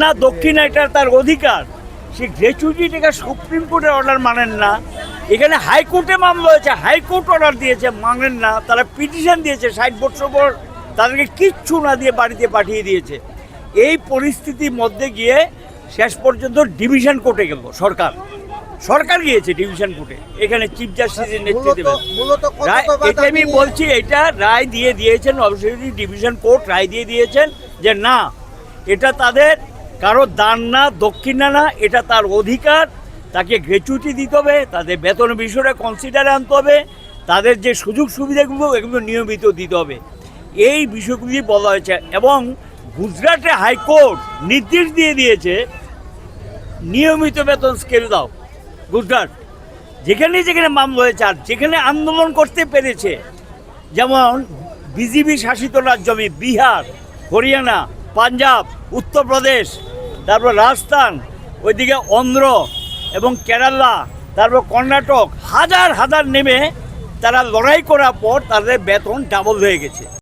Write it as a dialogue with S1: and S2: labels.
S1: না দক্ষিণ এটা তার অধিকার, সে গ্র্যাচুইটি টাকা সুপ্রিম কোর্টের অর্ডার মানেন না। এখানে হাইকোর্টে মামলা হয়েছে, হাইকোর্ট অর্ডার দিয়েছে, মানেন না। তারা পিটিশন দিয়েছে 60 বছর পর, তাদেরকে কিচ্ছু না দিয়ে বাড়িতে পাঠিয়ে দিয়েছে। এই পরিস্থিতির মধ্যে গিয়ে শেষ পর্যন্ত ডিভিশন কোর্টে গেল সরকার গিয়েছে ডিভিশন কোর্টে, এখানে চিফ জাস্টিসের নেতৃত্বে। এটা আমি বলছি, এটা রায় দিয়ে দিয়েছেন অবশ্যই ডিভিশন কোর্ট রায় দিয়ে দিয়েছেন যে না, এটা তাদের কারো দান না, দক্ষিণা না, এটা তার অধিকার। তাকে গ্র্যাচুইটি দিতে হবে, তাদের বেতন বিষয়টা কনসিডারে আনতে হবে, তাদের যে সুযোগ সুবিধাগুলো এগুলো নিয়মিত দিতে হবে, এই বিষয়গুলি বলা হয়েছে। এবং গুজরাটে হাইকোর্ট নির্দেশ দিয়ে দিয়েছে নিয়মিত বেতন স্কেল দাও। গুজরাট যেখানে যেখানে মামলা হয়েছে আর যেখানে আন্দোলন করতে পেরেছে, যেমন বিজেপি শাসিত রাজ্য, আমি বিহার, হরিয়ানা, পাঞ্জাব, উত্তরপ্রদেশ, তারপর রাজস্থান, ওইদিকে অন্ধ্র এবং কেরালা, তারপর কর্ণাটক, হাজার হাজার নেমে তারা লড়াই করার পর তাদের বেতন ডাবল হয়ে গেছে।